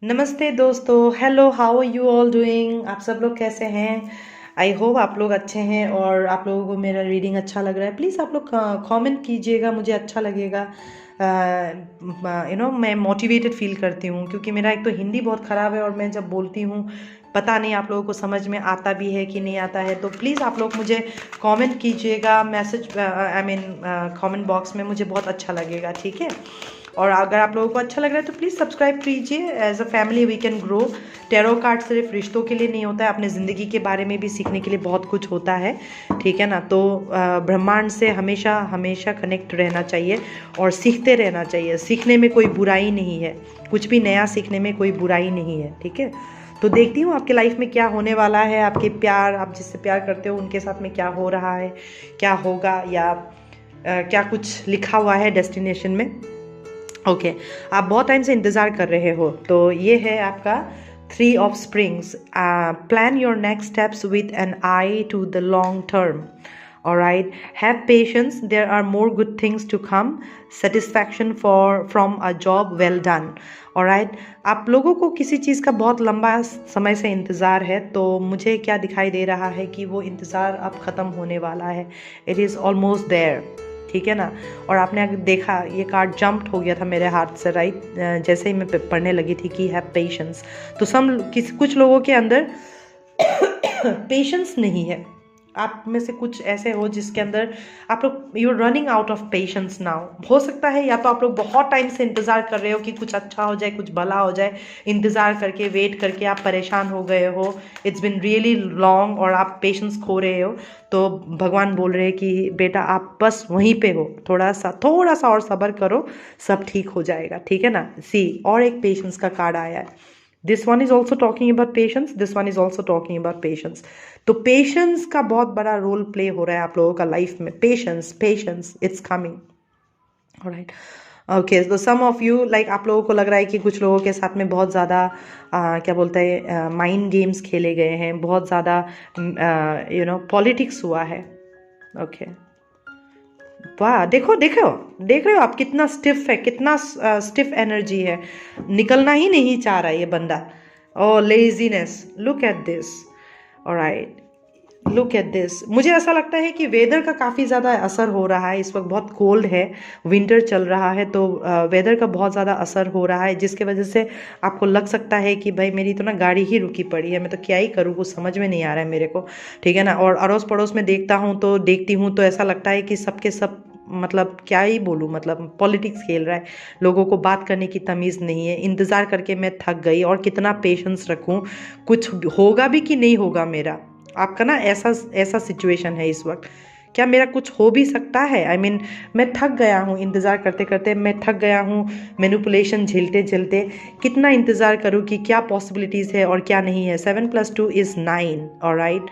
नमस्ते दोस्तों, hello, how are you all doing. आप सब लोग कैसे हैं? आई होप आप लोग अच्छे हैं और आप लोगों को मेरा रीडिंग अच्छा लग रहा है। प्लीज़ आप लोग कमेंट कीजिएगा, मुझे अच्छा लगेगा। मैं मोटिवेटेड फील करती हूँ क्योंकि मेरा एक तो हिंदी बहुत ख़राब है और मैं जब बोलती हूँ पता नहीं आप लोगों को समझ में आता भी है कि नहीं आता है। तो प्लीज़ आप लोग मुझे कमेंट कीजिएगा, message I mean comment box में, मुझे बहुत अच्छा लगेगा, ठीक है। और अगर आप लोगों को अच्छा लग रहा है तो प्लीज़ सब्सक्राइब कीजिए। As a family we can grow. Tarot card सिर्फ रिश्तों के लिए नहीं होता है, अपने ज़िंदगी के बारे में भी सीखने के लिए बहुत कुछ होता है, ठीक है ना। तो ब्रह्मांड से हमेशा हमेशा कनेक्ट रहना चाहिए और सीखते रहना चाहिए। सीखने में कोई बुराई नहीं है, कुछ भी नया सीखने में कोई बुराई नहीं है, ठीक है। तो देखती हूँ आपके लाइफ में क्या होने वाला है। आपके प्यार, आप जिससे प्यार करते हो उनके साथ में क्या हो रहा है, क्या होगा, या क्या कुछ लिखा हुआ है डेस्टिनेशन में। ओके आप बहुत टाइम से इंतज़ार कर रहे हो, तो ये है आपका 3 of springs. Plan your next steps with an eye to the long term. Alright, have patience. There are more good things to come. Satisfaction from a job well done. Alright, आप लोगों को किसी चीज़ का बहुत लंबा समय से इंतज़ार है, तो मुझे क्या दिखाई दे रहा है कि वो इंतज़ार अब ख़त्म होने वाला है। It is almost there, ठीक है ना। और आपने अगर देखा ये कार्ड जंप्ड हो गया था मेरे हाथ से, राइट, जैसे ही मैं पढ़ने लगी थी कि हैव पेशेंस। तो कुछ लोगों के अंदर पेशेंस नहीं है। आप में से कुछ ऐसे हो जिसके अंदर आप लोग you are running out of patience now. हो सकता है या तो आप लोग बहुत टाइम से इंतज़ार कर रहे हो कि कुछ अच्छा हो जाए, कुछ भला हो जाए। इंतज़ार करके, वेट करके आप परेशान हो गए हो। इट्स बिन रियली लॉन्ग और आप पेशेंस खो रहे हो। तो भगवान बोल रहे हैं कि बेटा आप बस वहीं पे हो, थोड़ा सा और सब्र करो, सब ठीक हो जाएगा, ठीक है ना। सी, और एक पेशेंस का कार्ड आया है। This one is also talking about patience, this one is also talking about patience. तो पेशेंस का बहुत बड़ा रोल प्ले हो रहा है आप लोगों का लाइफ में। Patience, patience, it's coming. Alright, okay. तो सम ऑफ यू, लाइक आप लोगों को लग रहा है कि कुछ लोगों के साथ में बहुत ज़्यादा क्या बोलते हैं, माइंड गेम्स खेले गए हैं, बहुत ज़्यादा पॉलिटिक्स हुआ है। ओके, वाह, देखो देखो, देख रहे हो आप कितना स्टिफ है, कितना स्टिफ एनर्जी है। निकलना ही नहीं चाह रहा ये बंदा। Oh laziness, look at this. Alright, look at this. मुझे ऐसा लगता है कि वेदर का काफ़ी ज़्यादा असर हो रहा है। इस वक्त बहुत कोल्ड है, विंटर चल रहा है, तो वेदर का बहुत ज़्यादा असर हो रहा है, जिसके वजह से आपको लग सकता है कि भाई मेरी तो ना गाड़ी ही रुकी पड़ी है, मैं तो क्या ही करूँ, कुछ समझ में नहीं आ रहा है मेरे को, ठीक है ना। और अड़ोस पड़ोस में देखती हूँ तो ऐसा लगता है कि सबके सब, मतलब क्या ही बोलूँ, मतलब पॉलिटिक्स खेल रहा है। लोगों को बात करने की तमीज़ नहीं है। इंतज़ार करके मैं थक गई, और कितना पेशेंस रखूँ, कुछ होगा भी कि नहीं होगा मेरा। आपका ना ऐसा ऐसा सिचुएशन है इस वक्त। क्या मेरा कुछ हो भी सकता है? आई मीन मैं थक गया हूँ इंतज़ार करते करते, मैं थक गया हूँ मैनिपुलेशन झेलते झेलते। कितना इंतज़ार करूँ कि क्या पॉसिबिलिटीज़ है और क्या नहीं है। 7+2 = 9। ऑलराइट,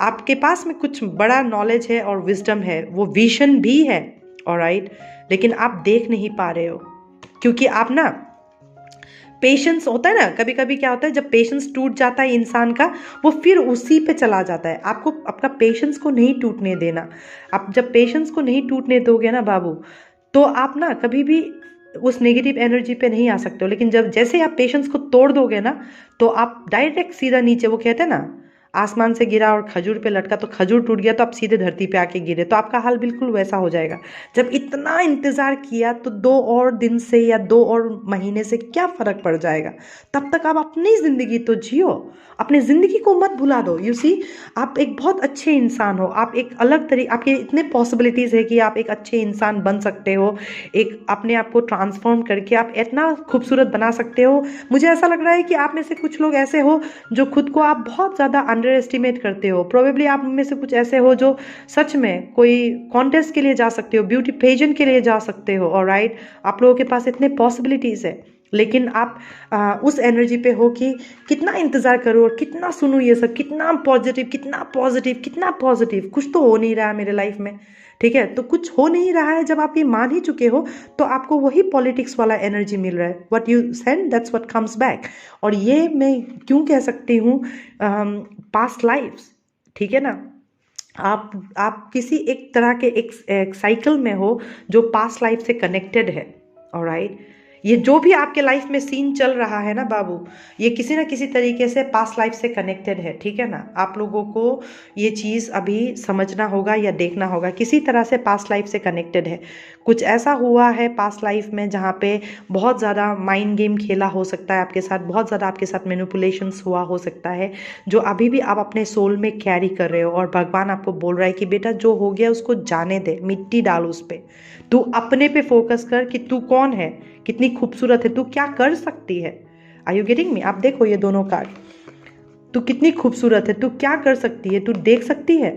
आपके पास में कुछ बड़ा नॉलेज है और विजडम है, वो विजन भी है, ऑलराइट, लेकिन आप देख नहीं पा रहे हो क्योंकि आप ना, पेशेंस होता है ना, कभी कभी क्या होता है जब पेशेंस टूट जाता है इंसान का, वो फिर उसी पे चला जाता है। आपको अपना पेशेंस को नहीं टूटने देना। आप जब पेशेंस को नहीं टूटने दोगे ना बाबू, तो आप ना कभी भी उस नेगेटिव एनर्जी पे नहीं आ सकते हो। लेकिन जब जैसे आप पेशेंस को तोड़ दोगे ना, तो आप डायरेक्ट सीधा नीचे, वो कहते हैं ना, आसमान से गिरा और खजूर पे लटका, तो खजूर टूट गया तो आप सीधे धरती पे आके गिरे, तो आपका हाल बिल्कुल वैसा हो जाएगा। जब इतना इंतज़ार किया तो 2 और दिन से या 2 और महीने से क्या फ़र्क पड़ जाएगा। तब तक आप अपनी ज़िंदगी तो जियो, अपनी ज़िंदगी को मत भुला दो। यू सी, आप एक बहुत अच्छे इंसान हो, आप एक अलग तरीके, आपके इतने पॉसिबिलिटीज़ है कि आप एक अच्छे इंसान बन सकते हो। एक अपने आप को ट्रांसफॉर्म करके आप इतना खूबसूरत बना सकते हो। मुझे ऐसा लग रहा है कि आप में से कुछ लोग ऐसे हो जो खुद को आप बहुत ज़्यादा अंडर एस्टिमेट करते हो। प्रोबेबली आप में से कुछ ऐसे हो जो सच में कोई कॉन्टेस्ट के लिए जा सकते हो, ब्यूटी पेजेंट के लिए जा सकते हो, ऑलराइट। आप लोगों के पास इतने पॉसिबिलिटीज़ है, लेकिन आप उस एनर्जी पे हो कि कितना इंतज़ार करूँ और कितना सुनूँ ये सब, कितना पॉजिटिव, कितना पॉजिटिव, कितना पॉजिटिव। कुछ तो हो नहीं रहा है मेरे लाइफ में, ठीक है। तो कुछ हो नहीं रहा है, जब आप ये मान ही चुके हो तो आपको वही पॉलिटिक्स वाला एनर्जी मिल रहा है। What you send that's what comes back. और ये मैं क्यों कह सकती हूँ, पास्ट लाइफ्स, ठीक है ना। आप किसी एक तरह के एक साइकिल में हो जो पास्ट लाइफ से कनेक्टेड है, ऑलराइट। ये जो भी आपके लाइफ में सीन चल रहा है ना बाबू, ये किसी ना किसी तरीके से पास्ट लाइफ से कनेक्टेड है, ठीक है ना। आप लोगों को ये चीज़ अभी समझना होगा या देखना होगा, किसी तरह से पास्ट लाइफ से कनेक्टेड है। कुछ ऐसा हुआ है पास्ट लाइफ में जहाँ पे बहुत ज़्यादा माइंड गेम खेला हो सकता है आपके साथ, बहुत ज़्यादा आपके साथ मैनिपुलेशंस हुआ हो सकता है, जो अभी भी आप अपने सोल में कैरी कर रहे हो। और भगवान आपको बोल रहा है कि बेटा जो हो गया उसको जाने दे, मिट्टी डाल उस पर, तू अपने पे फोकस कर कि तू कौन है, कितनी खूबसूरत है, तू क्या कर सकती है। Are you getting me? आप देखो ये दोनों कार्ड, तू कितनी खूबसूरत है, तू क्या कर सकती है, तू देख सकती है।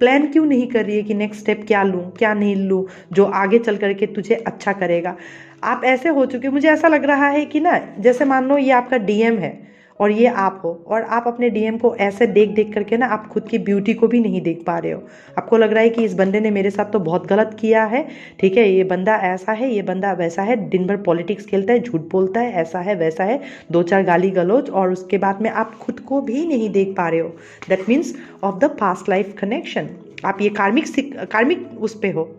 प्लान क्यों नहीं कर रही है कि नेक्स्ट स्टेप क्या लूँ क्या नहीं लूँ जो आगे चल करके तुझे अच्छा करेगा। आप ऐसे हो चुके, मुझे ऐसा लग रहा है कि ना, जैसे मान लो ये आपका डीएम है और ये आप हो, और आप अपने डीएम को ऐसे देख देख करके ना आप खुद की ब्यूटी को भी नहीं देख पा रहे हो। आपको लग रहा है कि इस बंदे ने मेरे साथ तो बहुत गलत किया है, ठीक है, ये बंदा ऐसा है, ये बंदा वैसा है, दिन भर पॉलिटिक्स खेलता है, झूठ बोलता है, ऐसा है वैसा है, दो चार गाली गलौज, और उसके बाद में आप खुद को भी नहीं देख पा रहे हो। That means of the past life connection. आप ये कार्मिक उस पे हो,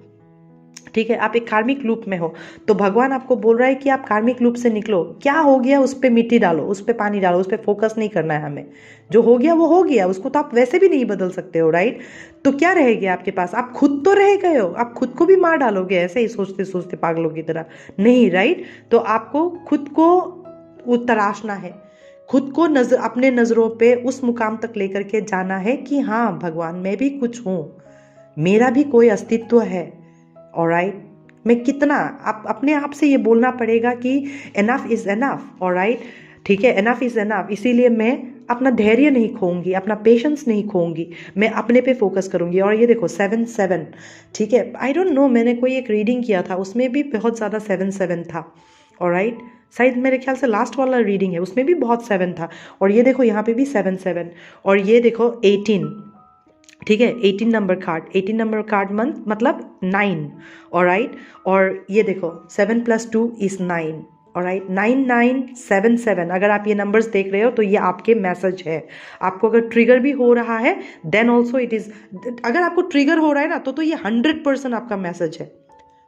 ठीक है, आप एक कार्मिक लूप में हो। तो भगवान आपको बोल रहा है कि आप कार्मिक लूप से निकलो। क्या हो गया उस पर मिट्टी डालो, उस पर पानी डालो, उस पर फोकस नहीं करना है हमें। जो हो गया वो हो गया, उसको तो आप वैसे भी नहीं बदल सकते हो, राइट। तो क्या रह गया आपके पास? आप खुद तो रह गए हो, आप खुद को भी मार डालोगे ऐसे ही सोचते सोचते पागलों की तरह, नहीं, राइट। तो आपको खुद को तराशना है, खुद को अपने नज़रों पे उस मुकाम तक लेकर के जाना है कि हाँ भगवान मैं भी कुछ हूँ, मेरा भी कोई अस्तित्व है, ऑलराइट। मैं कितना, आप अपने आप से ये बोलना पड़ेगा कि एनफ इज एनफ, ऑलराइट, ठीक है, एनफ इज एनफ। इसीलिए मैं अपना धैर्य नहीं खोऊंगी, अपना पेशेंस नहीं खोऊंगी, मैं अपने पे फोकस करूंगी। और ये देखो 7-7, ठीक है, आई डोंट नो, मैंने कोई एक रीडिंग किया था उसमें भी बहुत ज़्यादा 7-7 था, ऑलराइट। शायद मेरे ख्याल से लास्ट वाला रीडिंग है उसमें भी बहुत 7 था। और ये देखो यहाँ पे भी 7-7, और ये देखो 18, ठीक है, 18 number card, 18 number card month मतलब 9, ऑलराइट। और ये देखो 7 + 2 = 9, ऑलराइट, 9977। अगर आप ये नंबर्स देख रहे हो तो ये आपके मैसेज है। आपको अगर ट्रिगर भी हो रहा है देन ऑल्सो इट इज़, अगर आपको ट्रिगर हो रहा है ना तो ये 100% आपका मैसेज है,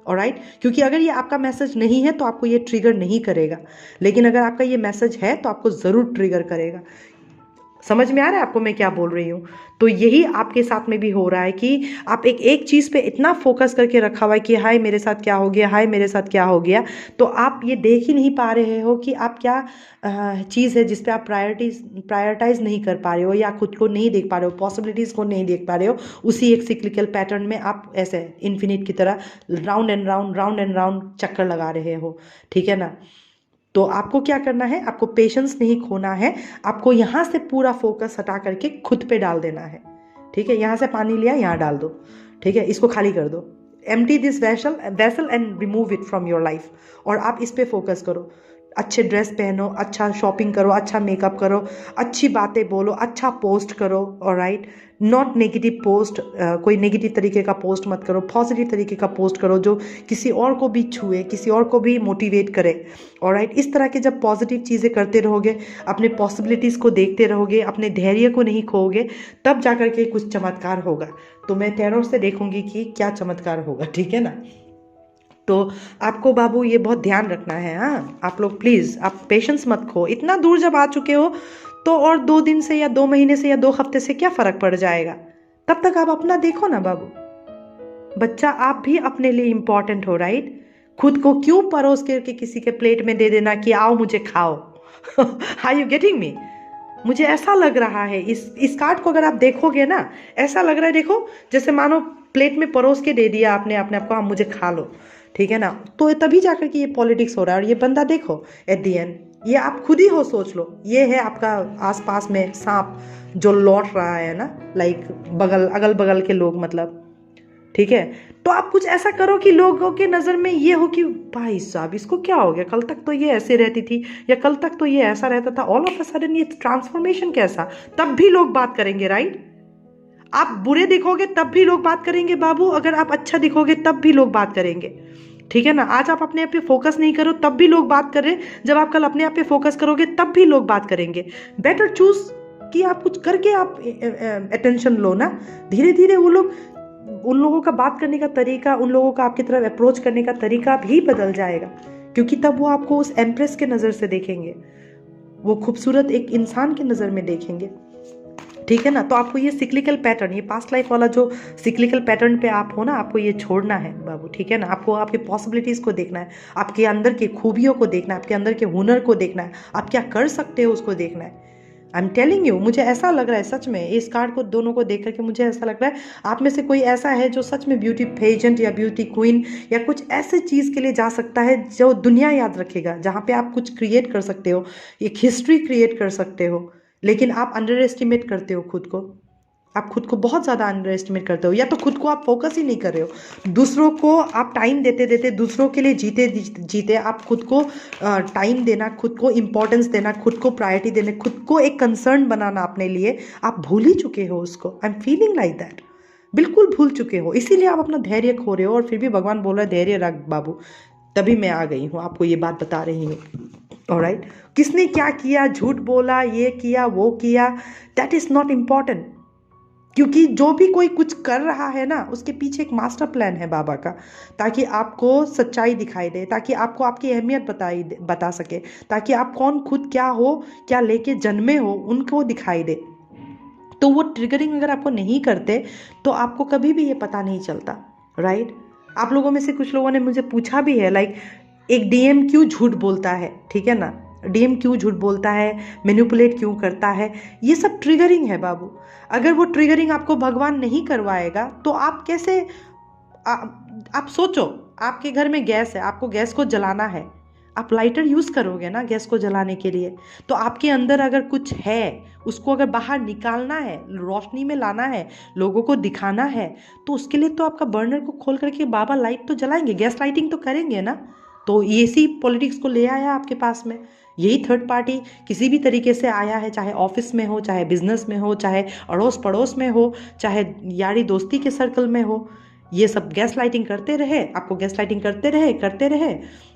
ऑलराइट। क्योंकि अगर ये आपका मैसेज नहीं है तो आपको ये ट्रिगर नहीं करेगा, लेकिन अगर आपका ये मैसेज है तो आपको ज़रूर ट्रिगर करेगा। समझ में आ रहा है आपको मैं क्या बोल रही हूँ? तो यही आपके साथ में भी हो रहा है कि आप एक चीज़ पे इतना फोकस करके रखा हुआ है कि हाय मेरे साथ क्या हो गया, हाय मेरे साथ क्या हो गया, तो आप ये देख ही नहीं पा रहे हो कि आप क्या चीज़ है जिस पे आप प्रायोरिटाइज नहीं कर पा रहे हो, या खुद को नहीं देख पा रहे हो, पॉसिबिलिटीज़ को नहीं देख पा रहे हो। उसी एक सिक्लिकल पैटर्न में आप ऐसे इन्फिनिट की तरह राउंड एंड राउंड चक्कर लगा रहे हो, ठीक है ना। तो आपको क्या करना है, आपको पेशेंस नहीं खोना है, आपको यहाँ से पूरा फोकस हटा करके खुद पे डाल देना है, ठीक है। यहाँ से पानी लिया, यहाँ डाल दो, ठीक है, इसको खाली कर दो, empty this vessel and remove it from your life. और आप इस पे फोकस करो, अच्छे ड्रेस पहनो, अच्छा शॉपिंग करो, अच्छा मेकअप करो, अच्छी बातें बोलो, अच्छा पोस्ट करो, ऑलराइट। नॉट नेगेटिव पोस्ट, कोई नेगेटिव तरीके का पोस्ट मत करो, पॉजिटिव तरीके का पोस्ट करो जो किसी और को भी छुए, किसी और को भी मोटिवेट करे, ऑलराइट। इस तरह के जब पॉजिटिव चीज़ें करते रहोगे, अपने पॉसिबिलिटीज़ को देखते रहोगे, अपने धैर्य को नहीं खोओगे, तब जा कर के कुछ चमत्कार होगा। तो मैं टैरो से देखूंगी कि क्या चमत्कार होगा, ठीक है ना। तो आपको बाबू ये बहुत ध्यान रखना है, हाँ। आप लोग प्लीज़ आप पेशेंस मत खो, इतना दूर जब आ चुके हो तो और 2 दिन से या 2 महीने से या 2 हफ्ते से क्या फ़र्क पड़ जाएगा। तब तक आप अपना देखो ना बाबू, बच्चा आप भी अपने लिए इम्पॉर्टेंट हो, राइट। खुद को क्यों परोस करके किसी के प्लेट में दे देना कि आओ मुझे खाओ। Are you getting me? मुझे ऐसा लग रहा है इस कार्ड को अगर आप देखोगे ना, ऐसा लग रहा है, देखो जैसे मानो प्लेट में परोस के दे दिया आपने अपने आप को, हाँ मुझे खा लो, ठीक है ना। तो तभी जाकर के ये पॉलिटिक्स हो रहा है। और ये बंदा देखो एट दी एंड, ये आप खुद ही हो, सोच लो, ये है आपका आसपास में सांप जो लौट रहा है ना, लाइक अगल बगल के लोग, मतलब, ठीक है। तो आप कुछ ऐसा करो कि लोगों के नज़र में ये हो कि भाई साहब इसको क्या हो गया, कल तक तो ये ऐसे रहती थी, या कल तक तो ये ऐसा रहता था, ऑल ऑफ अ सडन ये ट्रांसफॉर्मेशन कैसा। तब भी लोग बात करेंगे, राइट। आप बुरे दिखोगे तब भी लोग बात करेंगे बाबू, अगर आप अच्छा दिखोगे तब भी लोग बात करेंगे, ठीक है ना। आज आप अपने आप पे फोकस नहीं करो तब भी लोग बात कर रहे हैं, जब आप कल अपने आप पे फोकस करोगे तब भी लोग बात करेंगे। बेटर चूज कि आप कुछ करके आप अटेंशन लो ना। धीरे धीरे उन लोगों का बात करने का तरीका, उन लोगों का आपकी तरफ अप्रोच करने का तरीका भी बदल जाएगा, क्योंकि तब वो आपको उस एम्प्रेस के नज़र से देखेंगे, वो खूबसूरत एक इंसान की नज़र में देखेंगे, ठीक है ना। तो आपको ये सिक्लिकल पैटर्न, ये पास्ट लाइफ वाला जो सिक्लिकल पैटर्न पे आप हो ना, आपको ये छोड़ना है बाबू, ठीक है ना। आपको आपके पॉसिबिलिटीज़ को देखना है, आपके अंदर की खूबियों को देखना है, आपके अंदर के हुनर को देखना है, आप क्या कर सकते हो उसको देखना है। आई एम टेलिंग यू, मुझे ऐसा लग रहा है सच में, इस कार्ड को दोनों को देख करके मुझे ऐसा लग रहा है आप में से कोई ऐसा है जो सच में ब्यूटी पेजेंट या ब्यूटी क्वीन या कुछ ऐसे चीज़ के लिए जा सकता है जो दुनिया याद रखेगा, जहाँ पे आप कुछ क्रिएट कर सकते हो, एक हिस्ट्री क्रिएट कर सकते हो। लेकिन आप अंडर एस्टिमेट करते हो खुद को, आप खुद को बहुत ज़्यादा अंडर एस्टिमेट करते हो, या तो खुद को आप फोकस ही नहीं कर रहे हो, दूसरों को आप टाइम देते देते दूसरों के लिए जीते जीते आप खुद को टाइम देना, खुद को इम्पोर्टेंस देना, खुद को प्रायोरिटी देना, खुद को एक कंसर्न बनाना अपने लिए आप भूल ही चुके हो उसको। I am feeling like that, बिल्कुल भूल चुके हो, इसीलिए आप अपना धैर्य खो रहे हो। और फिर भी भगवान बोल रहा है धैर्य रख बाबू, तभी मैं आ गई हूँ आपको ये बात बता रही हूँ। ऑलराइट, किसने क्या किया, झूठ बोला, ये किया वो किया, दैट इज नॉट इम्पॉर्टेंट, क्योंकि जो भी कोई कुछ कर रहा है ना उसके पीछे एक मास्टर प्लान है बाबा का, ताकि आपको सच्चाई दिखाई दे, ताकि आपको आपकी अहमियत बता सके, ताकि आप कौन खुद क्या हो, क्या लेके जन्मे हो, उनको दिखाई दे। तो वो ट्रिगरिंग अगर आपको नहीं करते तो आपको कभी भी ये पता नहीं चलता, राइट। आप लोगों में से कुछ लोगों ने मुझे पूछा भी है, लाइक एक डीएम क्यों झूठ बोलता है, ठीक है ना, डीएम क्यों झूठ बोलता है, मैनिपुलेट क्यों करता है, ये सब ट्रिगरिंग है बाबू। अगर वो ट्रिगरिंग आपको भगवान नहीं करवाएगा तो आप कैसे आप सोचो, आपके घर में गैस है, आपको गैस को जलाना है, आप लाइटर यूज़ करोगे ना गैस को जलाने के लिए। तो आपके अंदर अगर कुछ है, उसको अगर बाहर निकालना है, रोशनी में लाना है, लोगों को दिखाना है, तो उसके लिए तो आपका बर्नर को खोल करके बाबा लाइट तो जलाएंगे, गैस लाइटिंग तो करेंगे ना। तो इसी पॉलिटिक्स को ले आया आपके पास में, यही थर्ड पार्टी किसी भी तरीके से आया है, चाहे ऑफिस में हो, चाहे बिजनेस में हो, चाहे अड़ोस पड़ोस में हो, चाहे यारी दोस्ती के सर्कल में हो, ये सब गैस लाइटिंग करते रहे, आपको गैस लाइटिंग करते रहे।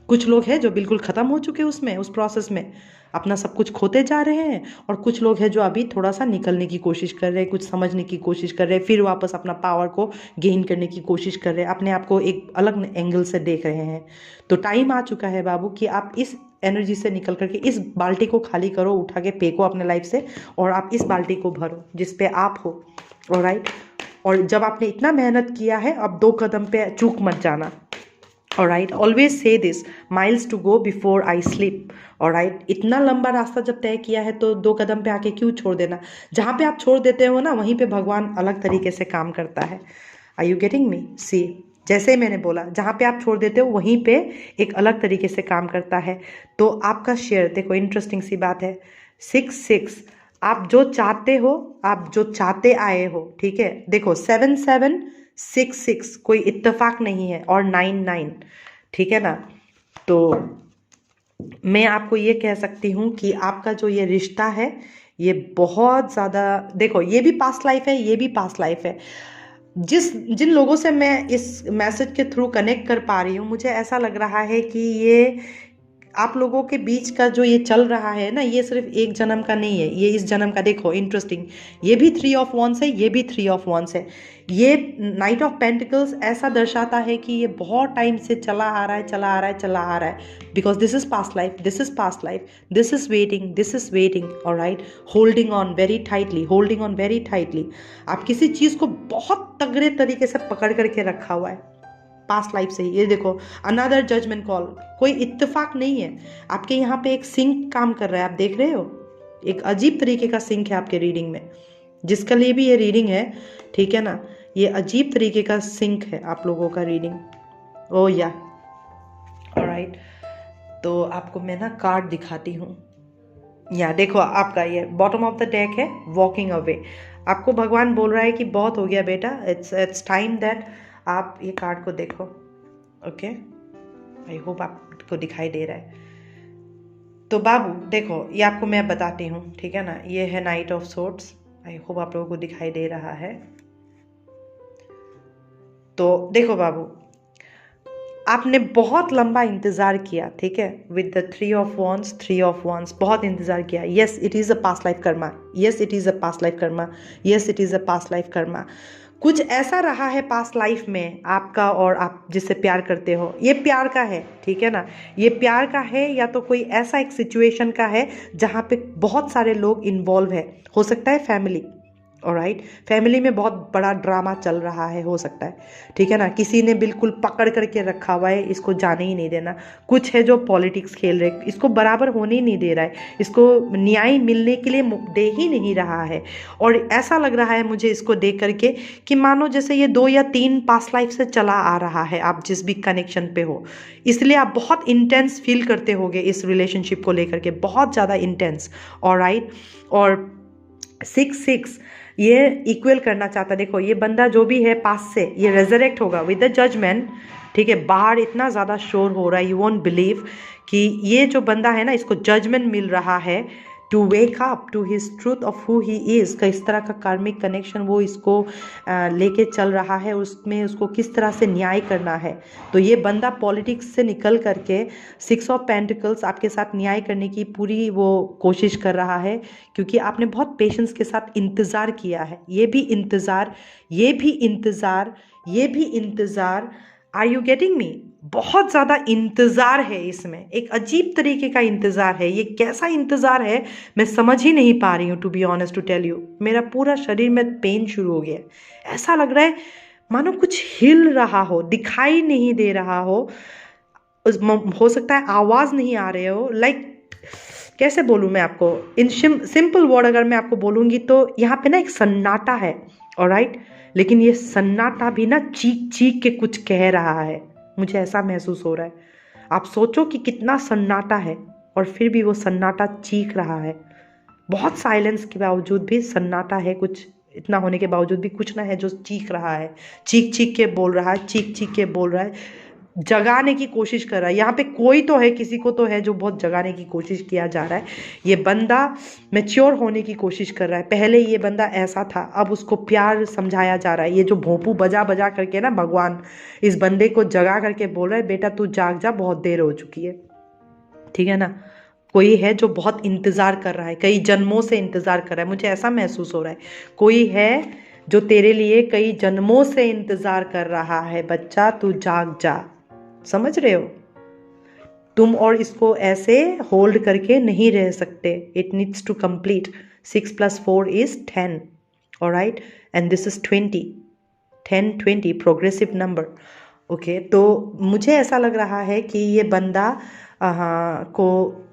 कुछ लोग हैं जो बिल्कुल ख़त्म हो चुके उसमें, उस प्रोसेस में अपना सब कुछ खोते जा रहे हैं, और कुछ लोग हैं जो अभी थोड़ा सा निकलने की कोशिश कर रहे हैं, कुछ समझने की कोशिश कर रहे हैं, फिर वापस अपना पावर को गेन करने की कोशिश कर रहे हैं, अपने आप को एक अलग एंगल से देख रहे हैं। तो टाइम आ चुका है बाबू कि आप इस एनर्जी से निकल करके इस बाल्टी को खाली करो, उठा के फेंको अपने लाइफ से, और आप इस बाल्टी को भरो जिस पे आप हो। ऑलराइट, और जब आपने इतना मेहनत किया है, अब 2 कदम पे चूक मत जाना। Alright, always say this, miles to go before I sleep. Alright, इतना लंबा रास्ता जब तय किया है तो 2 कदम पे आके क्यों छोड़ देना। जहाँ पे आप छोड़ देते हो ना, वहीं पे भगवान अलग तरीके से काम करता है। Are you getting me? See, जैसे मैंने बोला, जहाँ पे आप छोड़ देते हो वहीं पे एक अलग तरीके से काम करता है। तो आपका शेयर देखो, इंटरेस्टिंग सी बात है, 6 आप जो चाहते हो, आप जो चाहते आए हो, ठीक है। देखो 7 कोई इत्तेफाक नहीं है, और 9 ठीक है ना। तो मैं आपको ये कह सकती हूँ कि आपका जो ये रिश्ता है ये बहुत ज़्यादा, देखो ये भी पास्ट लाइफ है, ये भी पास्ट लाइफ है। जिन लोगों से मैं इस मैसेज के थ्रू कनेक्ट कर पा रही हूँ, मुझे ऐसा लग रहा है कि ये आप लोगों के बीच का जो ये चल रहा है ना, ये सिर्फ एक जन्म का नहीं है, ये इस जन्म का, देखो इंटरेस्टिंग, ये भी 3 ऑफ वॉन्स है, ये भी 3 ऑफ वॉन्स है। ये नाइट ऑफ पेंटिकल्स ऐसा दर्शाता है कि ये बहुत टाइम से चला आ रहा है, because this is past life, this is past life, this is waiting, alright, holding on very tightly, आप किसी चीज़ को बहुत तगड़े तरीके से पकड़ करके रखा हुआ है पास्ट लाइफ से ही। ये देखो, अनदर जजमेंट कॉल, कोई इत्तेफाक नहीं है, आपके यहाँ पे एक सिंक काम कर रहा है, आप देख रहे हो, एक अजीब तरीके का सिंक है आपके रीडिंग में, जिसके लिए भी ये रीडिंग है, ठीक है ना। ये अजीब तरीके का सिंक है आप लोगों का रीडिंग। ओ या, ऑलराइट, तो आपको मैं ना कार्ड दिखाती हूँ। या देखो, आपका ये बॉटम ऑफ द डेक है, वॉकिंग अवे। आपको भगवान बोल रहा है कि बहुत हो गया बेटा, इट्स टाइम दैट आप ये कार्ड को देखो। ओके, आई होप आपको दिखाई दे रहा है। तो बाबू देखो, ये आपको मैं बताती हूँ, ठीक है ना। ये है night of swords, I hope आप लोगों को दिखाई दे रहा है। तो देखो बाबू, आपने बहुत लंबा इंतज़ार किया, ठीक है, विद द 3 ऑफ वॉन्स, बहुत इंतज़ार किया। Yes, it is a past life Karma, yes it is a past life Karma, yes it is a past life Karma. कुछ ऐसा रहा है पास्ट लाइफ में आपका और आप जिससे प्यार करते हो, ये प्यार का है, ठीक है ना, ये प्यार का है, या तो कोई ऐसा एक सिचुएशन का है जहाँ पे बहुत सारे लोग इन्वॉल्व है, हो सकता है फैमिली, ऑलराइट, फैमिली में बहुत बड़ा ड्रामा चल रहा है, हो सकता है, ठीक है ना, किसी ने बिल्कुल पकड़ करके रखा हुआ है, इसको जाने ही नहीं देना, कुछ है जो पॉलिटिक्स खेल रहे, इसको बराबर होने ही नहीं दे रहा है, इसको न्याय मिलने के लिए दे ही नहीं रहा है। और ऐसा लग रहा है मुझे इसको देख करके कि मानो जैसे ये 2 या 3 पास्ट लाइफ से चला आ रहा है, आप जिस भी कनेक्शन पे हो, इसलिए आप बहुत इंटेंस फील करते होगे इस रिलेशनशिप को लेकर के, बहुत ज़्यादा इंटेंस, ऑलराइट। और 6 ये इक्वल करना चाहता, देखो ये बंदा जो भी है पास से, ये रेजरेक्ट होगा विद द जजमेंट, ठीक है, बाहर इतना ज़्यादा शोर हो रहा है, यू वोंट बिलीव कि ये जो बंदा है ना, इसको जजमेंट मिल रहा है to wake up to his truth of who he is, का इस तरह का कार्मिक कनेक्शन वो इसको लेके चल रहा है, उसमें उसको किस तरह से न्याय करना है। तो ये बंदा पॉलिटिक्स से निकल करके 6 ऑफ पेंटिकल्स आपके साथ न्याय करने की पूरी वो कोशिश कर रहा है, क्योंकि आपने बहुत पेशेंस के साथ इंतज़ार किया है, ये भी इंतज़ार, ये भी इंतज़ार, ये भी इंतज़ार, आर यू गेटिंग मी, बहुत ज़्यादा इंतज़ार है इसमें, एक अजीब तरीके का इंतज़ार है, ये कैसा इंतज़ार है मैं समझ ही नहीं पा रही हूँ, to be honest to tell you, मेरा पूरा शरीर में पेन शुरू हो गया है, ऐसा लग रहा है मानो कुछ हिल रहा हो, दिखाई नहीं दे रहा हो सकता है आवाज़ नहीं आ रहे हो, लाइक कैसे बोलूँ मैं आपको, इन सिंपल वर्ड अगर मैं आपको बोलूँगी तो यहाँ पे ना एक सन्नाटा है, ऑलराइट, लेकिन ये सन्नाटा भी ना चीख चीख के कुछ कह रहा है, मुझे ऐसा महसूस हो रहा है। आप सोचो कि कितना सन्नाटा है और फिर भी वो सन्नाटा चीख रहा है, बहुत साइलेंस के बावजूद भी सन्नाटा है, कुछ इतना होने के बावजूद भी कुछ ना है जो चीख रहा है, चीख चीख के बोल रहा है, चीख चीख के बोल रहा है, जगाने की कोशिश कर रहा है, यहाँ पे कोई तो है, किसी को तो है जो बहुत जगाने की कोशिश किया जा रहा है। ये बंदा मैच्योर होने की कोशिश कर रहा है, पहले ये बंदा ऐसा था, अब उसको प्यार समझाया जा रहा है, ये जो भोंपू बजा बजा करके ना भगवान इस बंदे को जगा करके बोल रहा है, बेटा तू जाग जा, बहुत देर हो चुकी है, ठीक है ना, कोई है जो बहुत इंतज़ार कर रहा है, कई जन्मों से इंतज़ार कर रहा है, मुझे ऐसा महसूस हो रहा है, कोई है जो तेरे लिए कई जन्मों से इंतज़ार कर रहा है, बच्चा तू जाग जा, समझ रहे हो, तुम और इसको ऐसे होल्ड करके नहीं रह सकते, it needs to complete, 6 + 4 = 10, alright, and this is 20, 10 20 progressive number, okay. तो मुझे ऐसा लग रहा है कि ये बंदा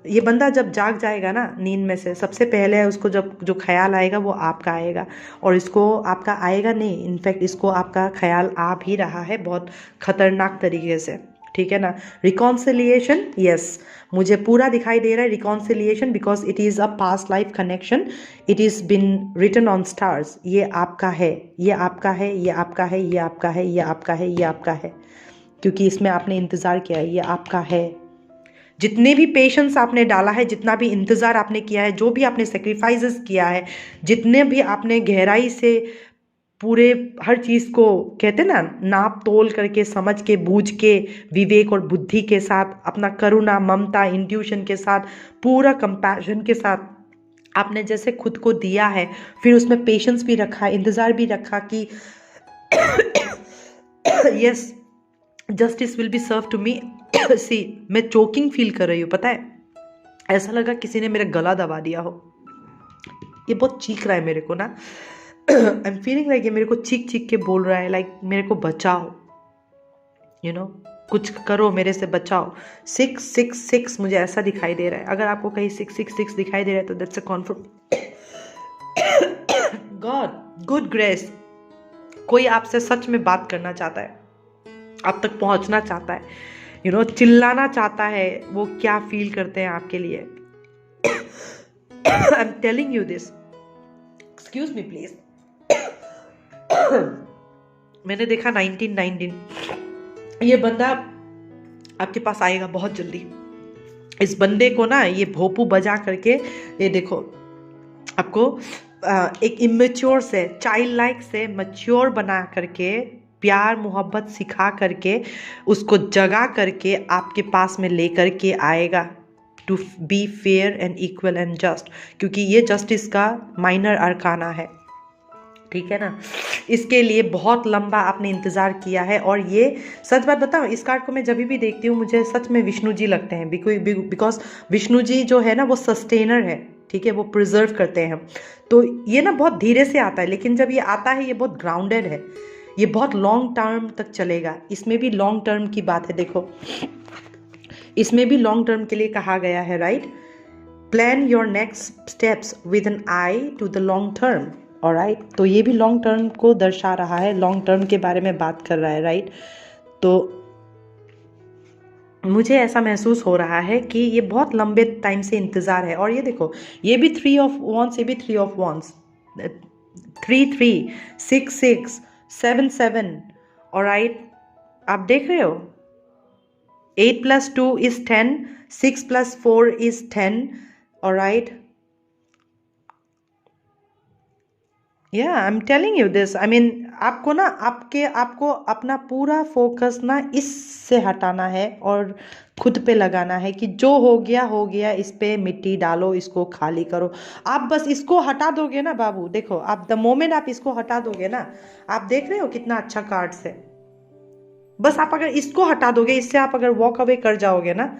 ये बंदा जब जाग जाएगा ना नींद में से, सबसे पहले उसको जब जो ख्याल आएगा वो आपका आएगा, और इसको आपका आएगा नहीं, इनफैक्ट इसको आपका ख्याल आ भी रहा है बहुत खतरनाक तरीके से, ठीक है ना। रिकॉन्सिलिएशन, यस, मुझे पूरा दिखाई दे रहा है reconciliation, because it is a past life connection, it is been written on stars, ये आपका है, ये आपका है, ये आपका है, ये आपका है, ये आपका है, ये आपका है, क्योंकि इसमें आपने इंतज़ार किया है, ये आपका है, जितने भी पेशेंस आपने डाला है, जितना भी इंतज़ार आपने किया है, जो भी आपने सेक्रीफाइसेस किया है, जितने भी आपने गहराई से पूरे हर चीज़ को कहते ना नाप तोल करके, समझ के, बूझ के, विवेक और बुद्धि के साथ, अपना करुणा, ममता, इंट्यूशन के साथ, पूरा कंपैशन के साथ आपने जैसे खुद को दिया है, फिर उसमें पेशेंस भी रखा, इंतज़ार भी रखा कि yes justice will be serve to me. See, मैं चोकिंग फील कर रही हूँ, पता है, ऐसा लगा किसी ने मेरा गला दबा दिया हो, ये बहुत चीख रहा है मेरे को ना, आई एम फीलिंग लाइक ये मेरे को चीख चीख के बोल रहा है, लाइक मेरे को बचाओ, यू नो, कुछ करो, मेरे से बचाओ। 666 मुझे ऐसा दिखाई दे रहा है, अगर आपको कहीं 666 दिखाई दे रहा है तो that's a confirm God good grace, कोई आपसे सच में बात करना चाहता है, आप तक पहुंचना चाहता है, यू नो, चिल्लाना चाहता है, वो क्या फील करते हैं आपके लिए। I am telling you this, excuse me please. मैंने देखा 1919, ये बंदा आपके पास आएगा बहुत जल्दी, इस बंदे को ना ये भोपू बजा करके, ये देखो आपको एक इमेच्योर से, चाइल्ड लाइक से मैच्योर बना करके, प्यार मोहब्बत सिखा करके, उसको जगा करके आपके पास में लेकर के आएगा, to be fair and equal and just, क्योंकि ये जस्टिस का माइनर अरकाना है, ठीक है ना। इसके लिए बहुत लंबा आपने इंतज़ार किया है, और ये सच बात बताओ, इस कार्ड को मैं जब भी देखती हूँ मुझे सच में विष्णु जी लगते हैं, बिकॉज विष्णु जी जो है ना वो सस्टेनर है, ठीक है, वो प्रिजर्व करते हैं। तो ये ना बहुत धीरे से आता है, लेकिन जब ये आता है ये बहुत ग्राउंडेड है, ये बहुत लॉन्ग टर्म तक चलेगा। इसमें भी लॉन्ग टर्म की बात है, देखो इसमें भी लॉन्ग टर्म के लिए कहा गया है, right. Plan your next steps with an eye to the long term, alright. तो ये भी लॉन्ग टर्म को दर्शा रहा है, लॉन्ग टर्म के बारे में बात कर रहा है, राइट। तो मुझे ऐसा महसूस हो रहा है कि ये बहुत लंबे टाइम से इंतज़ार है। और ये देखो, ये भी 3 ऑफ वॉन्स, ये भी 3 ऑफ वॉन्स, 3 3 6 6 7 7, ऑलराइट। आप देख रहे हो 8 + 2 = 10, 6 + 4 = 10, ऑलराइट। या I am telling you this, I mean आपको ना आपको अपना पूरा फोकस ना इससे हटाना है और खुद पे लगाना है कि जो हो गया, इस पे मिट्टी डालो, इसको खाली करो। आप बस इसको हटा दोगे ना बाबू, देखो आप द मोमेंट आप इसको हटा दोगे ना, आप देख रहे हो कितना अच्छा कार्ड्स है। बस आप अगर इसको हटा दोगे, इससे आप अगर वॉक अवे कर जाओगे ना,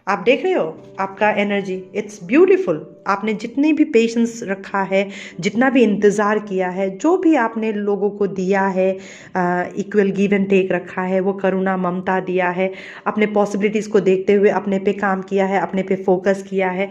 आप देख रहे हो आपका एनर्जी, इट्स ब्यूटीफुल। आपने जितनी भी पेशेंस रखा है, जितना भी इंतज़ार किया है, जो भी आपने लोगों को दिया है, इक्वल गिव एंड टेक रखा है, वो करुणा ममता दिया है, अपने पॉसिबिलिटीज़ को देखते हुए अपने पे काम किया है, अपने पे फोकस किया है,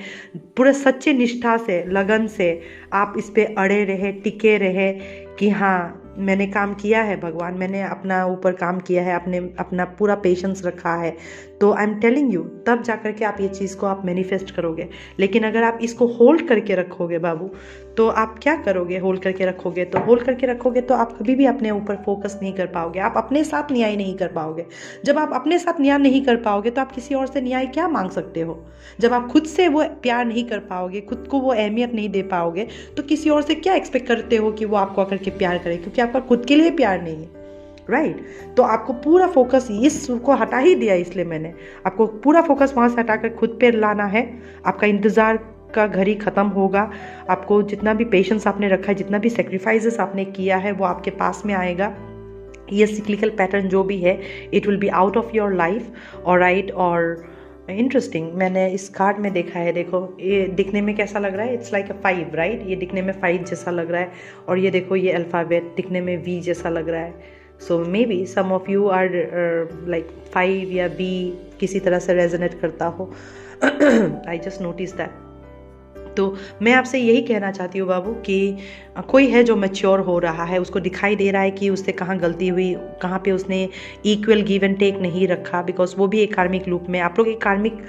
पूरे सच्चे निष्ठा से, लगन से आप इस पे अड़े रहे, टिके रहे कि हाँ मैंने काम किया है भगवान, मैंने अपना ऊपर काम किया है, अपना पूरा पेशेंस रखा है। तो आई एम टेलिंग यू, तब जा कर के आप ये चीज़ को आप मैनिफेस्ट करोगे। लेकिन अगर आप इसको होल्ड करके रखोगे बाबू, तो आप क्या करोगे? होल्ड करके रखोगे तो आप कभी भी अपने ऊपर फोकस नहीं कर पाओगे, आप अपने साथ न्याय नहीं कर पाओगे। जब आप अपने साथ न्याय नहीं कर पाओगे तो आप किसी और से न्याय क्या मांग सकते हो? जब आप खुद से वो प्यार नहीं कर पाओगे, खुद को वो अहमियत नहीं दे पाओगे, तो किसी और से क्या एक्सपेक्ट करते हो कि वो आपको आकर के प्यार करे, क्योंकि आपका खुद के लिए प्यार नहीं है, राइट। तो आपको पूरा फोकस इसको हटा ही दिया, इसलिए मैंने आपको पूरा फोकस वहाँ से हटाकर खुद पे लाना है। आपका इंतज़ार का घड़ी ख़त्म होगा। आपको जितना भी पेशेंस आपने रखा है, जितना भी सेक्रीफाइसेस आपने किया है, वो आपके पास में आएगा। ये सिक्लिकल पैटर्न जो भी है, it will be out of your life, alright. और इंटरेस्टिंग, मैंने इस कार्ड में देखा है, देखो ये दिखने में कैसा लग रहा है, इट्स लाइक अ 5, राइट। ये दिखने में 5 जैसा लग रहा है, और ये देखो ये अल्फ़ाबेट दिखने में V जैसा लग रहा है। So maybe some of you are like 5 या B किसी तरह से रेजोनेट करता हो। I just notice that. तो मैं आपसे यही कहना चाहती हूँ बाबू कि कोई है जो मैच्योर हो रहा है, उसको दिखाई दे रहा है कि उससे कहाँ गलती हुई, कहाँ पे उसने इक्वल गिव एंड टेक नहीं रखा, बिकॉज वो भी एक कार्मिक लूप में, आप लोग एक कार्मिक,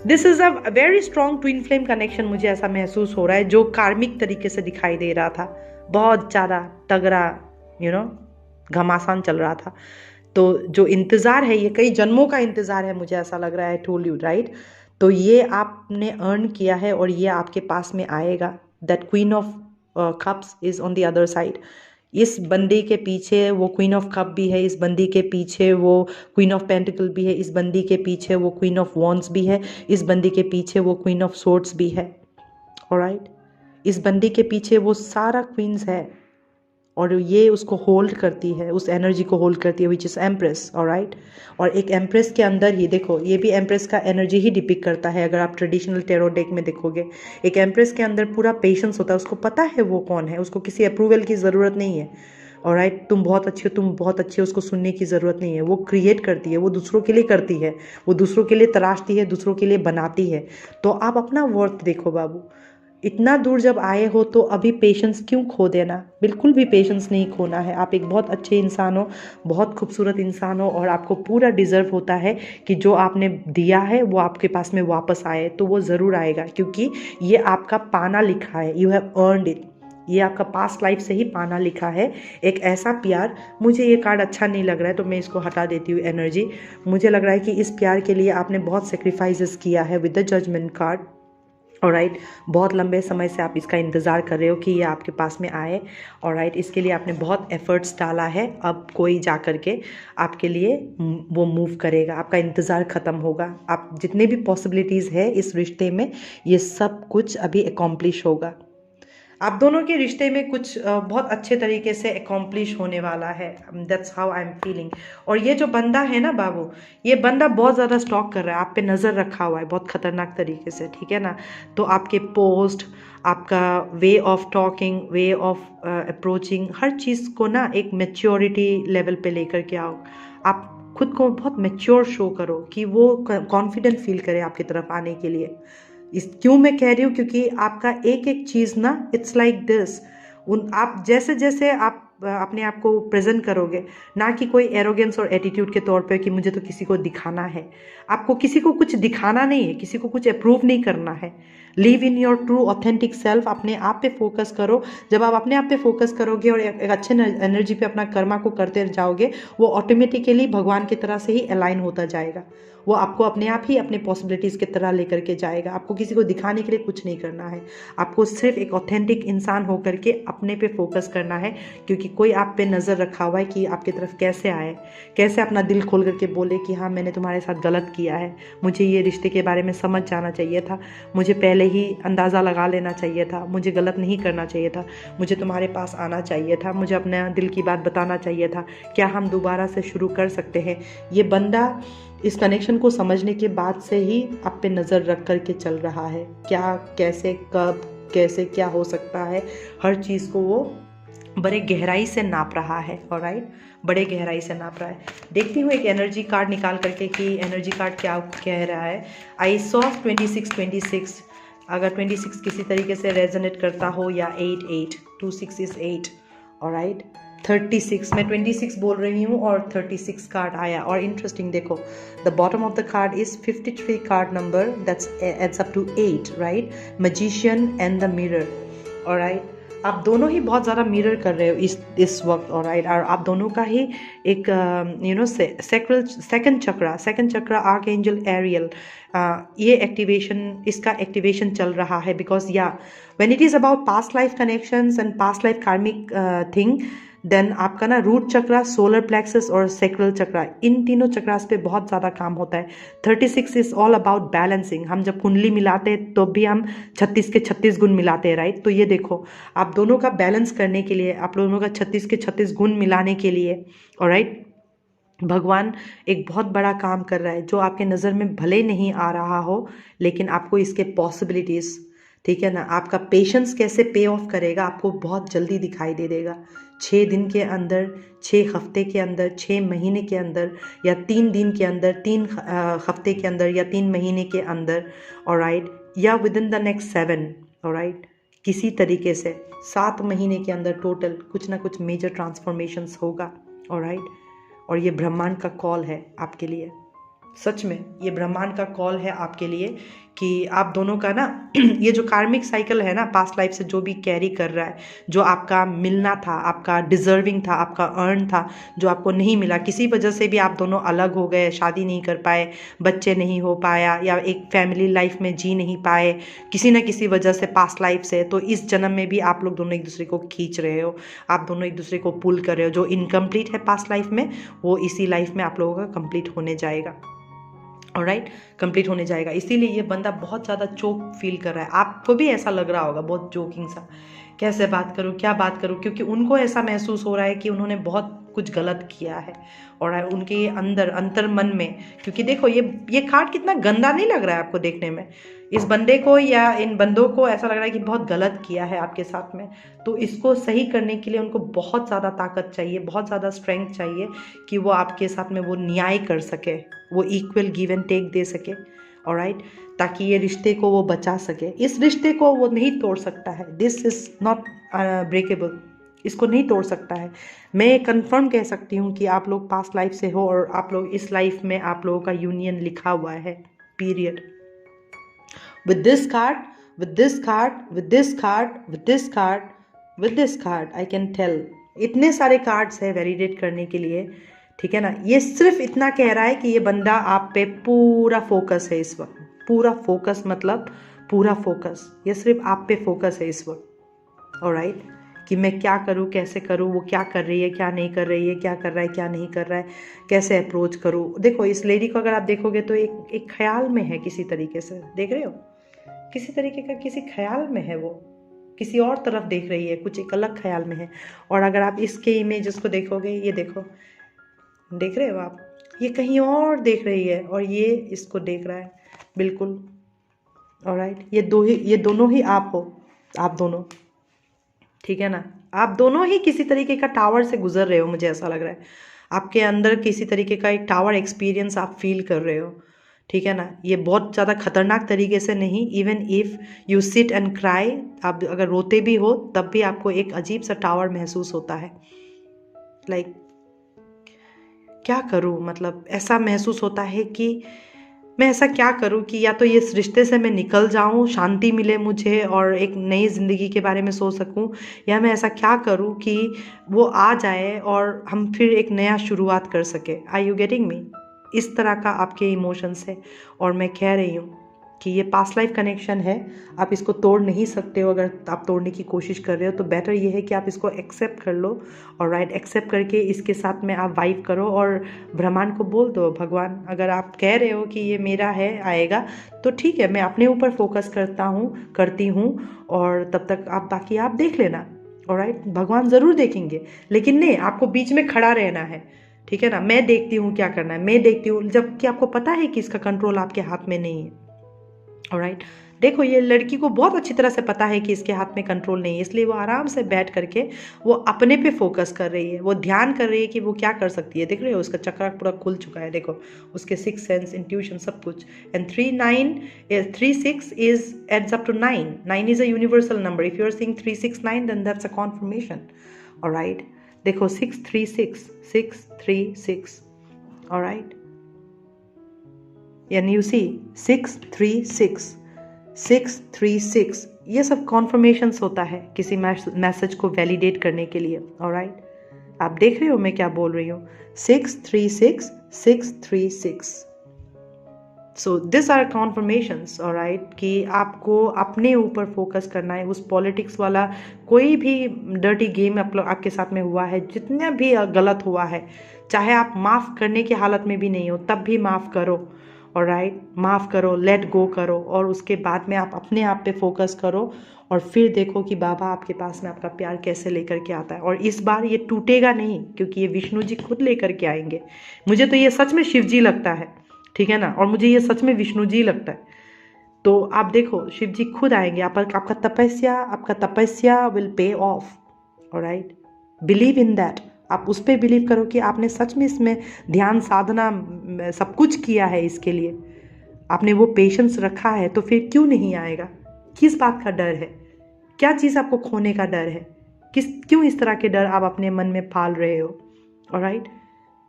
this is a very strong twin flame connection, मुझे ऐसा महसूस हो रहा है, जो कार्मिक तरीके से दिखाई दे रहा था, बहुत ज़्यादा तगड़ा, घमासान चल रहा था। तो जो इंतज़ार है, ये कई जन्मों का इंतज़ार है, मुझे ऐसा लग रहा है, टोल्ड यू, राइट। तो ये आपने अर्न किया है और ये आपके पास में आएगा। That queen of cups is on the other side. इस बंदी के पीछे वो क्वीन ऑफ कप भी है, इस बंदी के पीछे वो क्वीन ऑफ पेंटिकल भी है, इस बंदी के पीछे वो क्वीन ऑफ वॉन्ड्स भी है, इस बंदी के पीछे वो क्वीन ऑफ सोर्ड्स भी है, ऑलराइट। इस बंदी के पीछे वो सारा क्वींस है, और ये उसको होल्ड करती है, उस एनर्जी को होल्ड करती है, विच इज़ एम्प्रेस, ऑलराइट। और एक एम्प्रेस के अंदर ही देखो, ये भी एम्प्रेस का एनर्जी ही डिपिक्ट करता है, अगर आप ट्रेडिशनल टेरो डेक में देखोगे। एक एम्प्रेस के अंदर पूरा पेशेंस होता है, उसको पता है वो कौन है, उसको किसी अप्रूवल की ज़रूरत नहीं है, ऑलराइट। तुम बहुत अच्छे हो, तुम बहुत अच्छे हो, उसको सुनने की ज़रूरत नहीं है। वो क्रिएट करती है, वो दूसरों के लिए करती है, वो दूसरों के लिए तराशती है, दूसरों के लिए बनाती है। तो आप अपना वर्थ देखो बाबू, इतना दूर जब आए हो तो अभी पेशेंस क्यों खो देना? बिल्कुल भी पेशेंस नहीं खोना है। आप एक बहुत अच्छे इंसान हो, बहुत खूबसूरत इंसान हो, और आपको पूरा डिज़र्व होता है कि जो आपने दिया है वो आपके पास में वापस आए। तो वो ज़रूर आएगा, क्योंकि ये आपका पाना लिखा है, यू हैव अर्नड इट। ये आपका पास्ट लाइफ से ही पाना लिखा है, एक ऐसा प्यार। मुझे ये कार्ड अच्छा नहीं लग रहा है, तो मैं इसको हटा देती हूँ एनर्जी। मुझे लग रहा है कि इस प्यार के लिए आपने बहुत सेक्रीफाइसेस किया है with the judgement card, alright. बहुत लंबे समय से आप इसका इंतज़ार कर रहे हो कि ये आपके पास में आए, ऑलराइट। इसके लिए आपने बहुत एफर्ट्स डाला है, अब कोई जा कर के आपके लिए वो मूव करेगा, आपका इंतज़ार ख़त्म होगा। आप जितने भी पॉसिबिलिटीज़ है इस रिश्ते में, ये सब कुछ अभी एकम्प्लिश होगा। आप दोनों के रिश्ते में कुछ बहुत अच्छे तरीके से अकॉम्प्लिश होने वाला है। That's how I am feeling. और ये जो बंदा है ना बाबू, ये बंदा बहुत ज़्यादा स्टॉक कर रहा है, आप पे नज़र रखा हुआ है बहुत खतरनाक तरीके से, ठीक है ना। तो आपके पोस्ट, आपका way of talking, way of approaching, हर चीज़ को ना एक मेच्योरिटी लेवल पे लेकर के आओ। आप खुद को बहुत मेच्योर शो करो कि वो कॉन्फिडेंट फील करे आपकी तरफ आने के लिए। इस क्यों मैं कह रही हूँ, क्योंकि आपका एक एक चीज़ ना इट्स लाइक दिस, उन आप जैसे जैसे आप अपने आप को प्रेजेंट करोगे, ना कि कोई एरोगेंस और एटीट्यूड के तौर पे कि मुझे तो किसी को दिखाना है। आपको किसी को कुछ दिखाना नहीं है, किसी को कुछ अप्रूव नहीं करना है। Live in your true authentic self, अपने आप पे फोकस करो। जब आप अपने आप पे फोकस करोगे और एक अच्छे एनर्जी पे अपना कर्मा को करते जाओगे, वो ऑटोमेटिकली भगवान की तरह से ही अलाइन होता जाएगा। वो आपको अपने आप ही अपने पॉसिबिलिटीज़ की तरह लेकर के जाएगा। आपको किसी को दिखाने के लिए कुछ नहीं करना है, आपको सिर्फ एक ऑथेंटिक इंसान होकर के अपने पे फोकस करना है। क्योंकि कोई आप पे नज़र रखा हुआ है कि आपकी तरफ कैसे आए, कैसे अपना दिल खोल करके बोले कि हाँ मैंने तुम्हारे साथ गलत किया है, मुझे ये रिश्ते के बारे में समझ जाना चाहिए था, मुझे पहले ही अंदाज़ा लगा लेना चाहिए था, मुझे गलत नहीं करना चाहिए था, मुझे तुम्हारे पास आना चाहिए था, मुझे अपने दिल की बात बताना चाहिए था, क्या हम दोबारा से शुरू कर सकते हैं। ये बंदा इस कनेक्शन को समझने के बाद से ही आप पे नज़र रख कर के चल रहा है, क्या कैसे कब कैसे क्या हो सकता है, हर चीज़ को वो बड़े गहराई से नाप रहा है। ऑलराइट, बड़े गहराई से नाप रहा है। देखती हूँ एक एनर्जी कार्ड निकाल करके कि एनर्जी कार्ड क्या कह रहा है। आई सॉ 26 अगर 26 किसी तरीके से रेजोनेट करता हो, या 8 26 इज 8। ऑलराइट, 36 मैं 26 बोल रही हूँ और 36 कार्ड आया। और इंटरेस्टिंग देखो, the bottom of the card is 53 card number, that's adds up to 8, right. Magician and the mirror. Alright, आप दोनों ही बहुत ज़्यादा मिरर कर रहे हो इस वक्त। ऑलराइट, और आप दोनों का ही एक सेकंड चक्रा आर्क एंजल एरियल, ये एक्टिवेशन, इसका एक्टिवेशन चल रहा है। बिकॉज या when it is about past life connections and past life कार्मिक थिंग, देन आपका ना रूट चक्रा, सोलर प्लेक्सस और सेक्रल चक्रा, इन तीनों चक्रास पे बहुत ज़्यादा काम होता है। 36 इज ऑल अबाउट बैलेंसिंग। हम जब कुंडली मिलाते हैं तो भी हम 36 के 36 गुण मिलाते हैं, राइट। तो ये देखो, आप दोनों का बैलेंस करने के लिए, आप दोनों का 36 के 36 गुण मिलाने के लिए, ऑलराइट, भगवान एक बहुत बड़ा काम कर रहा है, जो आपके नज़र में भले नहीं आ रहा हो, लेकिन आपको इसके पॉसिबिलिटीज़, ठीक है ना, आपका पेशेंस कैसे पे ऑफ करेगा आपको बहुत जल्दी दिखाई दे देगा। 6 दिन के अंदर, 6 हफ्ते के अंदर, 6 महीने के अंदर, या 3 दिन के अंदर, 3 हफ्ते के अंदर, या 3 महीने के अंदर, ऑलराइट, या with in the next 7, alright, किसी तरीके से 7 महीने के अंदर टोटल कुछ ना कुछ मेजर ट्रांसफॉर्मेशंस होगा। ऑलराइट, और ये ब्रह्मांड का कॉल है आपके लिए। सच में ये ब्रह्मांड का कॉल है आपके लिए कि आप दोनों का ना ये जो कार्मिक साइकिल है ना, पास्ट लाइफ से जो भी कैरी कर रहा है, जो आपका मिलना था, आपका डिजर्विंग था, आपका अर्न था, जो आपको नहीं मिला, किसी वजह से भी आप दोनों अलग हो गए, शादी नहीं कर पाए, बच्चे नहीं हो पाया, या एक फैमिली लाइफ में जी नहीं पाए किसी न किसी वजह से पास्ट लाइफ से, तो इस जन्म में भी आप लोग दोनों एक दूसरे को खींच रहे हो, आप दोनों एक दूसरे को पुल कर रहे हो। जो इनकम्प्लीट है पास्ट लाइफ में, वो इसी लाइफ में आप लोगों का कंप्लीट होने जाएगा। ऑलराइट, कंप्लीट होने जाएगा। इसीलिए ये बंदा बहुत ज़्यादा चोक फील कर रहा है। आपको भी ऐसा लग रहा होगा, बहुत जोकिंग सा, कैसे बात करूँ, क्या बात करूँ, क्योंकि उनको ऐसा महसूस हो रहा है कि उन्होंने बहुत कुछ गलत किया है। और उनके अंदर अंतर मन में, क्योंकि देखो ये कार्ड कितना गंदा नहीं लग रहा है आपको देखने में। इस बंदे को या इन बंदों को ऐसा लग रहा है कि बहुत गलत किया है आपके साथ में। तो इसको सही करने के लिए उनको बहुत ज़्यादा ताकत चाहिए, बहुत ज़्यादा स्ट्रेंथ चाहिए कि वो आपके साथ में वो न्याय कर सके, वो इक्वल गिव एंड टेक दे सके। ऑलराइट, ताकि ये रिश्ते को वो बचा सके। इस रिश्ते को वो नहीं तोड़ सकता है, दिस इज़ नॉट ब्रेकेबल, इसको नहीं तोड़ सकता है। मैं कंफर्म कह सकती हूँ कि आप लोग पास्ट लाइफ से हो और आप लोग इस लाइफ में आप लोगों का यूनियन लिखा हुआ है, period. With this card, with this card, with this card, with this card, with this card, I can tell, इतने सारे कार्ड्स है वैलिडेट करने के लिए, ठीक है ना। ये सिर्फ इतना कह रहा है कि ये बंदा आप पे पूरा फोकस है इस वक्त, पूरा फोकस, मतलब पूरा फोकस, ये सिर्फ आप पे फोकस है इस वक्त। ऑलराइट, कि मैं क्या करूँ, कैसे करूँ, वो क्या कर रही है, क्या नहीं कर रही है, क्या कर रहा है, क्या नहीं कर रहा है, कैसे अप्रोच करूँ। देखो इस लेडी को अगर आप देखोगे तो एक ख्याल में है, किसी तरीके से देख रहे हो, किसी तरीके का किसी ख्याल में है वो। किसी और तरफ देख रही है, कुछ एक अलग ख्याल में है। और अगर आप इसके इमेजेस को देखोगे, ये देखो, देख रहे हो आप, ये कहीं और देख रही है और ये इसको देख रहा है, बिल्कुल। ऑलराइट, ये दोनों ही आप हो, आप दोनों, ठीक है ना। आप दोनों ही किसी तरीके का टावर से गुजर रहे हो, मुझे ऐसा लग रहा है आपके अंदर किसी तरीके का एक टावर एक्सपीरियंस आप फील कर रहे हो, ठीक है ना। ये बहुत ज़्यादा खतरनाक तरीके से नहीं, even if you sit and cry, आप अगर रोते भी हो तब भी आपको एक अजीब सा टावर महसूस होता है। लाइक क्या करूँ, मतलब ऐसा महसूस होता है कि मैं ऐसा क्या करूँ कि या तो ये इस रिश्ते से मैं निकल जाऊँ, शांति मिले मुझे और एक नई ज़िंदगी के बारे में सोच सकूँ, या मैं ऐसा क्या करूँ कि वो आ जाए और हम फिर एक नया शुरुआत कर सके। Are you getting me? इस तरह का आपके इमोशंस है। और मैं कह रही हूँ कि ये पास्ट लाइफ कनेक्शन है, आप इसको तोड़ नहीं सकते हो। अगर आप तोड़ने की कोशिश कर रहे हो तो बेटर ये है कि आप इसको एक्सेप्ट कर लो, और राइट, एक्सेप्ट करके इसके साथ में आप वाइब करो और ब्रह्मांड को बोल दो, भगवान अगर आप कह रहे हो कि ये मेरा है, आएगा, तो ठीक है, मैं अपने ऊपर फोकस करती हूँ और तब तक आप बाकी आप देख लेना। ऑलराइट, भगवान ज़रूर देखेंगे, लेकिन नहीं, आपको बीच में खड़ा रहना है, ठीक है ना। मैं देखती हूँ क्या करना है, मैं देखती हूँ, जबकि आपको पता है कि इसका कंट्रोल आपके हाथ में नहीं है। ऑलराइट, देखो, ये लड़की को बहुत अच्छी तरह से पता है कि इसके हाथ में कंट्रोल नहीं है, इसलिए वो आराम से बैठ करके वो अपने पे फोकस कर रही है, वो ध्यान कर रही है कि वो क्या कर सकती है। देख रहे हो, उसका चक्र पूरा खुल चुका है, देखो, उसके 6 सेंस, इंट्यूशन, सब कुछ। And 3 6 is adds up to 9। 9 is a universal number. If you are seeing 3 6 9 then that's a confirmation. Alright, देखो, 6 3 6 6 3 6। ऑलराइट, यानी यू सी 6 3 6 6 3 6, ये सब कॉन्फर्मेशंस होता है किसी मैसेज को वैलिडेट करने के लिए। ऑलराइट, आप देख रहे हो मैं क्या बोल रही हूँ, 6 3 6 6 3 6। सो दिस आर कॉन्फर्मेशंस, ऑलराइट, कि आपको अपने ऊपर फोकस करना है। उस पॉलिटिक्स वाला कोई भी डर्टी गेम आपके साथ में हुआ है, जितना भी गलत हुआ है, चाहे आप माफ़ करने की हालत में भी नहीं हो तब भी माफ़ करो। ऑलराइट, माफ़ करो, लेट गो करो, और उसके बाद में आप अपने आप पे फोकस करो और फिर देखो कि बाबा आपके पास में आपका प्यार कैसे लेकर के आता है। और इस बार ये टूटेगा नहीं, क्योंकि ये विष्णु जी खुद लेकर के आएंगे। मुझे तो ये सच में शिव जी लगता है, ठीक है ना, और मुझे ये सच में विष्णु जी लगता है। तो आप देखो, शिव जी खुद आएंगे, आपका तपस्या will pay of. Alright, believe in that, आप उस पर बिलीव करो कि आपने सच में इसमें ध्यान साधना सब कुछ किया है, इसके लिए आपने वो पेशेंस रखा है, तो फिर क्यों नहीं आएगा। किस बात का डर है, क्या चीज़ आपको खोने का डर है, क्यों इस तरह के डर आप अपने मन में पाल रहे हो। ऑलराइट,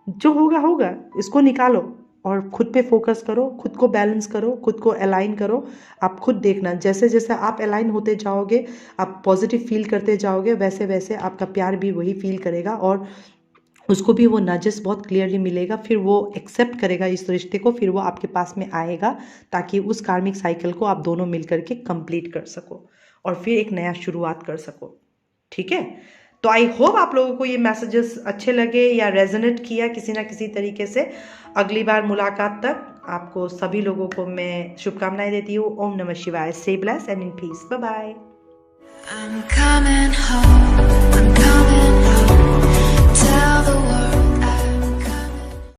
जो होगा होगा, इसको निकालो और खुद पे फोकस करो, खुद को बैलेंस करो, खुद को अलाइन करो। आप खुद देखना, जैसे जैसे आप अलाइन होते जाओगे, आप पॉजिटिव फील करते जाओगे, वैसे वैसे आपका प्यार भी वही फील करेगा और उसको भी वो नजेस बहुत क्लियरली मिलेगा। फिर वो एक्सेप्ट करेगा इस रिश्ते को, फिर वो आपके पास में आएगा, ताकि उस कार्मिक साइकिल को आप दोनों मिलकर के कंप्लीट कर सको और फिर एक नया शुरुआत कर सको, ठीक है। तो आई होप आप लोगों को ये मैसेजेस अच्छे लगे या रेजोनेट किया किसी ना किसी तरीके से। अगली बार मुलाकात तक आपको सभी लोगों को मैं शुभकामनाएं देती हूँ। ओम नमः शिवाय। Stay blessed and in peace. Bye bye.